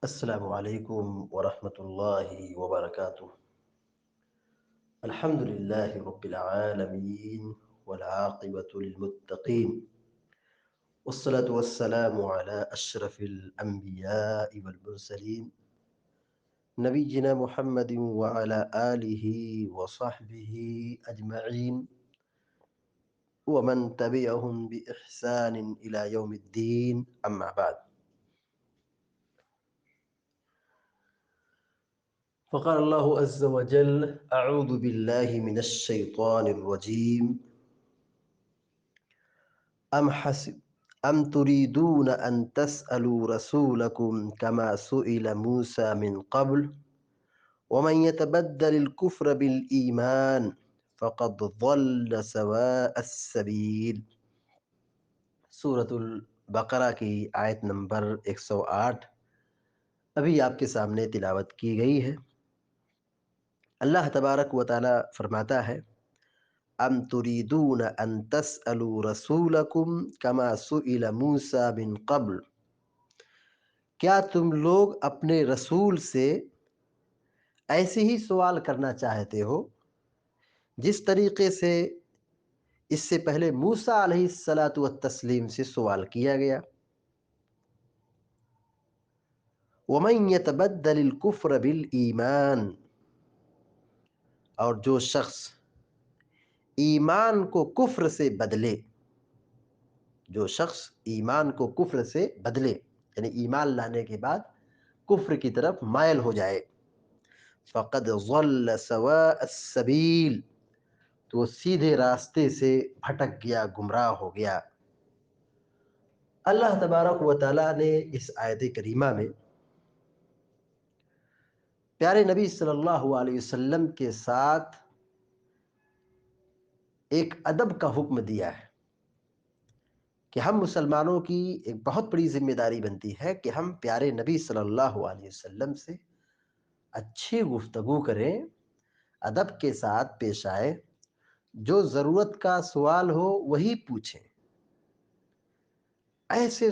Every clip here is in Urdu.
السلام علیکم ورحمۃ اللہ وبرکاتہ۔ الحمد للہ رب العالمین والعاقبۃ للمتقین والصلاة والسلام علی اشرف الانبیاء والمرسلین نبینا محمد وعلی آلہ وصحبہ اجمعین ومن تبعهم بإحسان إلى يوم الدین، اما بعد۔ فقال الله عز وجل: أعوذ بالله من الشيطان الرجيم. أم تريدون أن تسألوا رسولكم كما سئل موسى من قبل ومن يتبدل الكفر بالإيمان فقد ضل سواء السبيل۔ سورة البقرہ کی آیت نمبر 108 ابھی آپ کے سامنے تلاوت کی گئی ہے۔ اللہ تبارک و تعالی فرماتا ہے: ام تريدون ان تسألوا رسولکم کما سئل موسیٰ من قبل، کیا تم لوگ اپنے رسول سے ایسے ہی سوال کرنا چاہتے ہو جس طریقے سے اس سے پہلے موسیٰ علیہ الصلاۃ والتسلیم سے سوال کیا گیا؟ ومن يتبدل الكفر بالایمان، اور جو شخص ایمان کو کفر سے بدلے، جو شخص ایمان کو کفر سے بدلے یعنی ایمان لانے کے بعد کفر کی طرف مائل ہو جائے، فقد ضل سواء السبیل، تو وہ سیدھے راستے سے بھٹک گیا، گمراہ ہو گیا۔ اللہ تبارک و تعالیٰ نے اس آیت کریمہ میں پیارے نبی صلی اللہ علیہ وسلم کے ساتھ ایک ادب کا حکم دیا ہے کہ ہم مسلمانوں کی ایک بہت بڑی ذمہ داری بنتی ہے کہ ہم پیارے نبی صلی اللہ علیہ وسلم سے اچھی گفتگو کریں، ادب کے ساتھ پیش آئے، جو ضرورت کا سوال ہو وہی پوچھیں۔ ایسے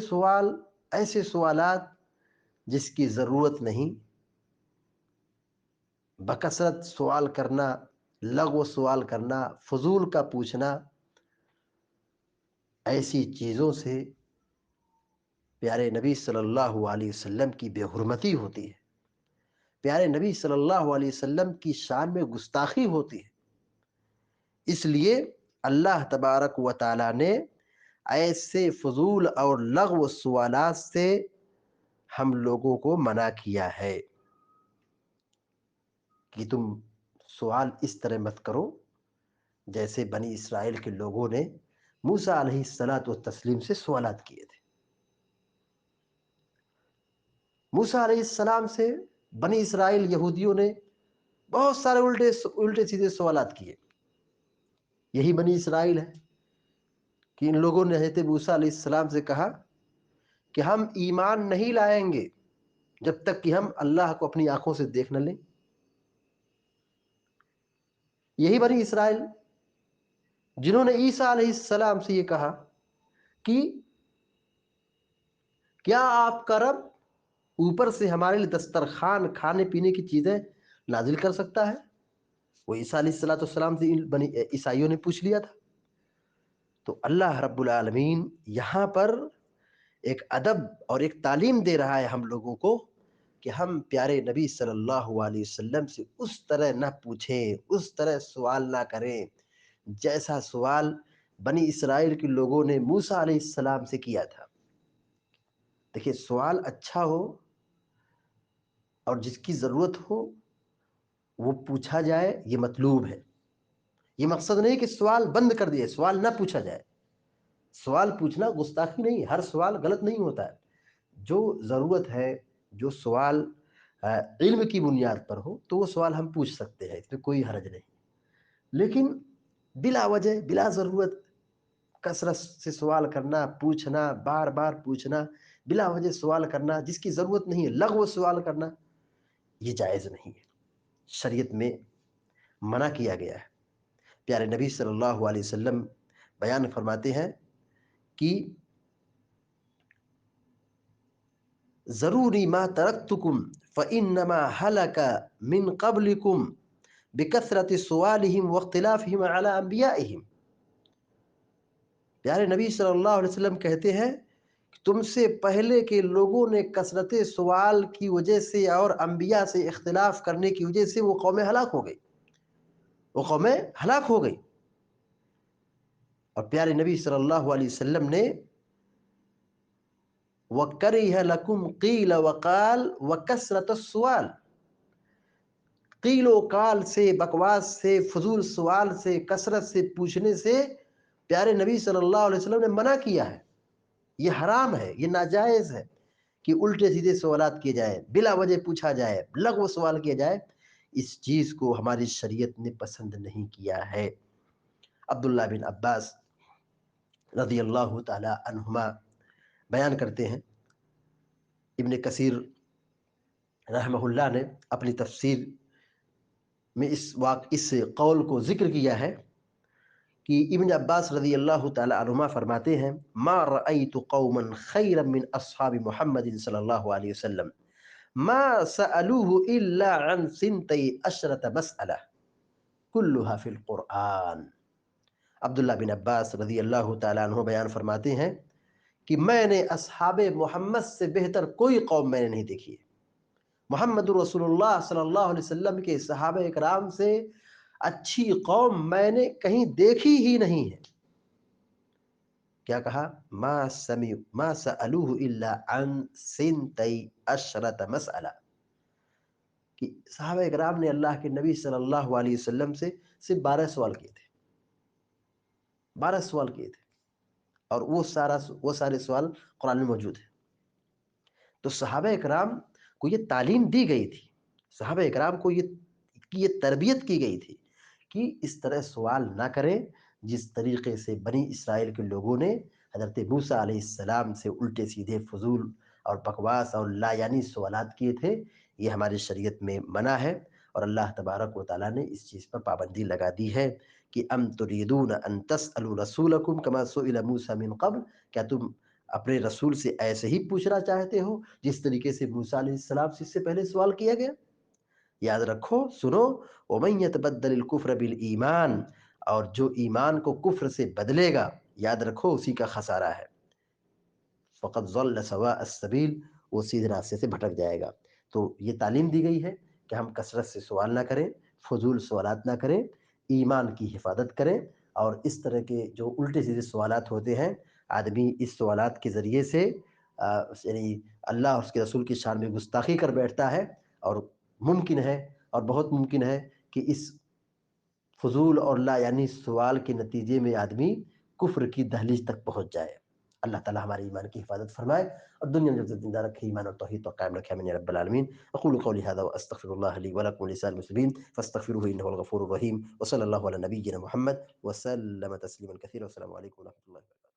سوالات جس کی ضرورت نہیں، بکثرت سوال کرنا، لغو سوال کرنا، فضول کا پوچھنا، ایسی چیزوں سے پیارے نبی صلی اللہ علیہ وسلم کی بے حرمتی ہوتی ہے، پیارے نبی صلی اللہ علیہ وسلم کی شان میں گستاخی ہوتی ہے۔ اس لیے اللہ تبارک و تعالیٰ نے ایسے فضول اور لغو سوالات سے ہم لوگوں کو منع کیا ہے کہ تم سوال اس طرح مت کرو جیسے بنی اسرائیل کے لوگوں نے موسیٰ علیہ الصلاۃ والتسلیم سے سوالات کیے تھے۔ موسیٰ علیہ السلام سے بنی اسرائیل یہودیوں نے بہت سارے الٹے سیدھے سوالات کیے۔ یہی بنی اسرائیل ہے کہ ان لوگوں نے حضرت موسیٰ علیہ السلام سے کہا کہ ہم ایمان نہیں لائیں گے جب تک کہ ہم اللہ کو اپنی آنکھوں سے دیکھ نہ لیں۔ یہی بنی اسرائیل جنہوں نے عیسیٰ علیہ السلام سے یہ کہا کہ کیا آپ کا رب اوپر سے ہمارے لیے دسترخوان، کھانے پینے کی چیزیں نازل کر سکتا ہے؟ وہ عیسیٰ علیہ السلام سے عیسائیوں نے پوچھ لیا تھا۔ تو اللہ رب العالمین یہاں پر ایک ادب اور ایک تعلیم دے رہا ہے ہم لوگوں کو کہ ہم پیارے نبی صلی اللہ علیہ وسلم سے اس طرح نہ پوچھیں، اس طرح سوال نہ کریں جیسا سوال بنی اسرائیل کے لوگوں نے موسیٰ علیہ السلام سے کیا تھا۔ دیکھیے، سوال اچھا ہو اور جس کی ضرورت ہو وہ پوچھا جائے، یہ مطلوب ہے۔ یہ مقصد نہیں کہ سوال بند کر دیے، سوال نہ پوچھا جائے۔ سوال پوچھنا گستاخی نہیں، ہر سوال غلط نہیں ہوتا ہے۔ جو ضرورت ہے، جو سوال علم کی بنیاد پر ہو تو وہ سوال ہم پوچھ سکتے ہیں، اس میں کوئی حرج نہیں۔ لیکن بلا وجہ، بلا ضرورت کثرت سے سوال کرنا، پوچھنا، بار بار پوچھنا، بلا وجہ سوال کرنا جس کی ضرورت نہیں ہے، لغو سوال کرنا، یہ جائز نہیں ہے، شریعت میں منع کیا گیا ہے۔ پیارے نبی صلی اللہ علیہ وسلم بیان فرماتے ہیں کہ ضروری ما ترکتکم فإنما هلك من قبلکم بکثرت سوالہم واختلافہم علی انبیائہم. پیارے نبی صلی اللہ علیہ وسلم کہتے ہیں کہ تم سے پہلے کے لوگوں نے کثرت سوال کی وجہ سے اور انبیاء سے اختلاف کرنے کی وجہ سے وہ قومیں ہلاک ہو گئی، وہ قومیں ہلاک ہو گئی. اور پیارے نبی صلی اللہ علیہ وسلم نے وَكَرِهَ لَكُمْ قِيلَ وَقَالَ وَكَثْرَةَ السُّؤَالِ، قیل و قال سے، بکواس سے، فضول سوال سے، کثرت سے پوچھنے سے پیارے نبی صلی اللہ علیہ وسلم نے منع کیا ہے. یہ حرام ہے، یہ ناجائز ہے کہ الٹے سیدھے سوالات کیے جائیں، بلا وجہ پوچھا جائے، لغو سوال کیا جائے. اس چیز کو ہماری شریعت نے پسند نہیں کیا ہے. عبداللہ بن عباس رضی اللہ تعالی عنہما بیان کرتے ہیں، ابن کثیر رحمہ اللہ نے اپنی تفسیر میں اس قول کو ذکر کیا ہے کہ ابن عباس رضی اللہ تعالی عنہما فرماتے ہیں ما رأیت قوما خیرا من اصحاب محمد صلی اللہ علیہ وسلم ما سألوه الا عن سنتی عشرت مسئلہ کلها فی القرآن. عبداللہ بن عباس رضی اللہ تعالیٰ عنہ بیان فرماتے ہیں کہ میں نے اصحاب محمد سے بہتر کوئی قوم میں نے نہیں دیکھی ہے. محمد رسول اللہ صلی اللہ علیہ وسلم کے صحابہ اکرام سے اچھی قوم میں نے کہیں دیکھی ہی نہیں ہے. کیا کہا؟ ما سألوه الا عن سنتی عشرت مسئلہ، کہ صحابہ اکرام نے اللہ کے نبی صلی اللہ علیہ وسلم سے صرف 12 سوال کیے تھے، 12 سوال کیے تھے، اور وہ سارے سوال قرآن میں موجود ہیں. تو صحابہ اکرام کو یہ تعلیم دی گئی تھی، صحابہ اکرام کو یہ تربیت کی گئی تھی کہ اس طرح سوال نہ کریں جس طریقے سے بنی اسرائیل کے لوگوں نے حضرت موسیٰ علیہ السلام سے الٹے سیدھے فضول اور بکواس اور لا یعنی سوالات کیے تھے. یہ ہماری شریعت میں منع ہے، اور اللہ تبارک و تعالیٰ نے اس چیز پر پابندی لگا دی ہے کہ ام تریدون ان تسألوا رسولکم کما سئل موسیٰ من قبل، کیا تم اپنے رسول سے ایسے ہی پوچھنا چاہتے ہو جس طریقے سے موسیٰ علیہ السلام سے اس سے پہلے سوال کیا گیا؟ یاد رکھو، سنو، وَمَن يَتَبَدَّلِ الْكُفْرَ بِالْإِيمَانِ، اور جو ایمان کو کفر سے بدلے گا، یاد رکھو اسی کا خسارہ ہے. فَقَدْ ضَلَّ سَوَاءَ السَّبِيلِ، وہ سیدھے راستے سے بھٹک جائے گا. تو یہ تعلیم دی گئی ہے کہ ہم کثرت سے سوال نہ کریں، فضول سوالات نہ کریں، ایمان کی حفاظت کریں. اور اس طرح کے جو الٹے سیدھے سوالات ہوتے ہیں، آدمی اس سوالات کے ذریعے سے یعنی اللہ اور اس کے رسول کی شان میں گستاخی کر بیٹھتا ہے، اور ممکن ہے اور بہت ممکن ہے کہ اس فضول اور لا یعنی سوال کے نتیجے میں آدمی کفر کی دہلیز تک پہنچ جائے. اللہ تعالی ہمارے ایمان کی حفاظت فرمائے اور دنیا میں جب زندہ رکھے، ایمان اور توحید تو قائم رکھے. آمین یا رب العالمین. اقول قولی هذا واستغفر الله لي ولكم ولسائر المسلمين فاستغفروه انه الغفور الرحيم، وصلى الله على نبينا محمد وسلم تسليما كثيرا. والسلام عليكم ورحمه الله وبركاته.